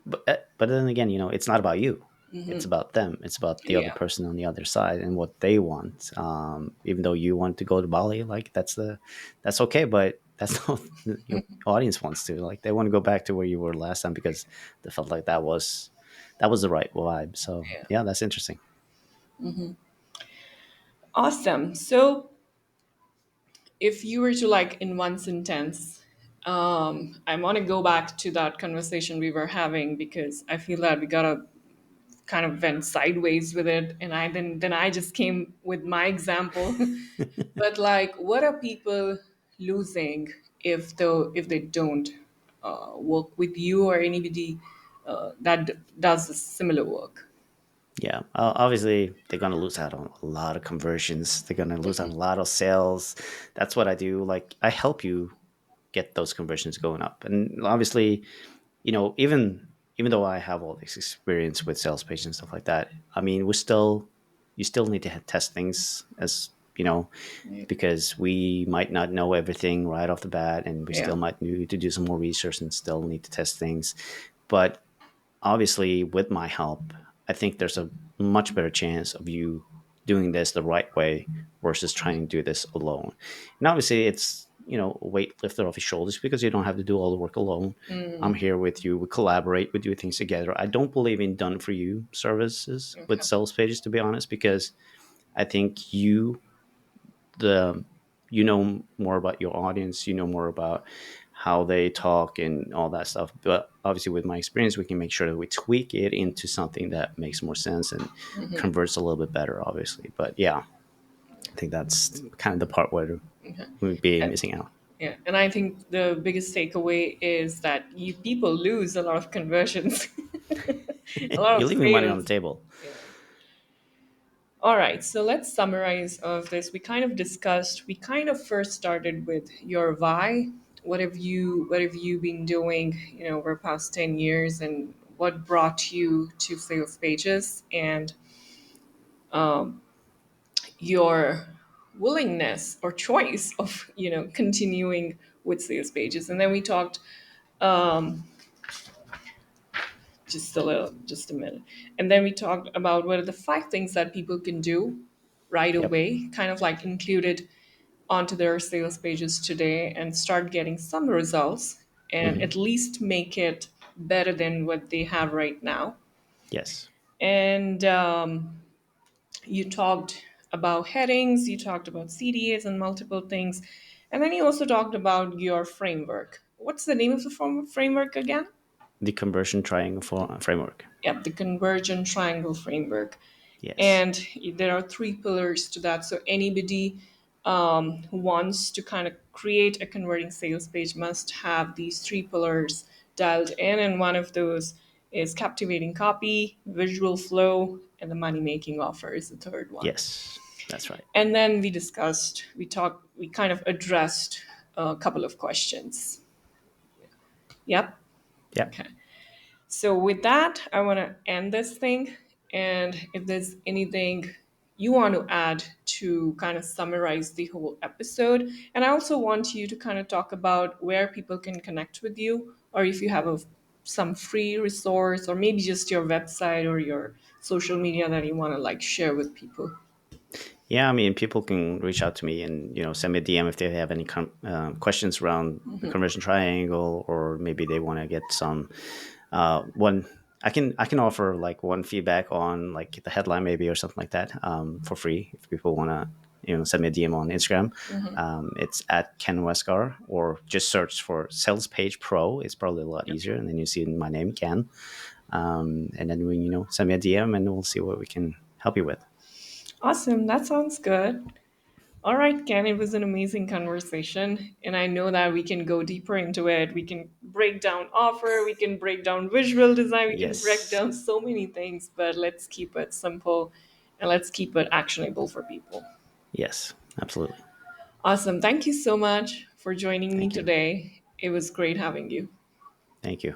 but then again, it's not about you. It's about them. It's about the other Yeah. person on the other side and what they want. Even though you want to go to Bali, like that's okay, but that's not what your audience wants to. Like they want to go back to where you were last time because they felt like that was the right vibe. So Yeah. yeah, that's interesting. Awesome. So, if you were to like in one sentence I want to go back to that conversation we were having because I feel that we gotta kind of went sideways with it, and then I just came with my example. But like, what are people losing if they don't work with you or anybody does a similar work? Yeah, obviously they're gonna lose out on a lot of conversions. They're gonna lose out on a lot of sales. That's what I do. Like I help you get those conversions going up, and obviously, even though I have all this experience with sales pages and stuff like that, I mean, you still need to test things as Yeah. because we might not know everything right off the bat, and we Yeah. still might need to do some more research and still need to test things. But obviously with my help, I think there's a much better chance of you doing this the right way versus trying to do this alone. And obviously it's, a weight lifted off your shoulders because you don't have to do all the work alone. I'm here with you. We collaborate. We do things together. I don't believe in done for you services with Okay. sales pages, to be honest, because I think the you know more about your audience, you know more about how they talk and all that stuff. But obviously with my experience, we can make sure that we tweak it into something that makes more sense and converts a little bit better, obviously. But yeah, I think that's kind of the part where Okay. we'd be And, missing out. yeah, and I think the biggest takeaway is that you people lose a lot of conversions, a lot of You're leaving money on the sales. table. Yeah. All right, so let's summarize of this. We kind of first started with your why. What have you been doing, over the past 10 years, and what brought you to sales pages, and your willingness or choice of, continuing with sales pages. And then we talked just a minute. And then we talked about what are the 5 things that people can do right Yep. away, kind of like included onto their sales pages today and start getting some results and Hmm. at least make it better than what they have right now. Yes. And you talked about headings, you talked about CDAs and multiple things. And then you also talked about your framework. What's the name of the framework again? The conversion triangle framework. Yep, the convergent triangle framework. Yes. And there are 3 pillars to that. So anybody who wants to kind of create a converting sales page must have these 3 pillars dialed in. And one of those is captivating copy, visual flow, and the money making offer is the third one. Yes, that's right. And then we kind of addressed a couple of questions. Yep. Yep. Okay. So with that, I want to end this thing. And if there's anything you want to add to kind of summarize the whole episode, and I also want you to kind of talk about where people can connect with you, or if you have some free resource, or maybe just your website or your social media that you want to like share with people. Yeah, I mean, people can reach out to me and send me a DM if they have any questions around the conversion triangle, or maybe they want to get some one. I can offer like one feedback on like the headline maybe or something like that for free if people want to send me a DM on Instagram. It's at Ken Westgaard, or just search for Sales Page Pro. It's probably a lot easier, and then you see my name Ken, and then when send me a DM and we'll see what we can help you with. Awesome. That sounds good. All right, Ken, it was an amazing conversation. And I know that we can go deeper into it. We can break down offer, we can break down visual design, we can break Yes. down so many things, but let's keep it simple and let's keep it actionable for people. Yes, absolutely. Awesome. Thank you so much for joining me Thank you. today. It was great having you. Thank you.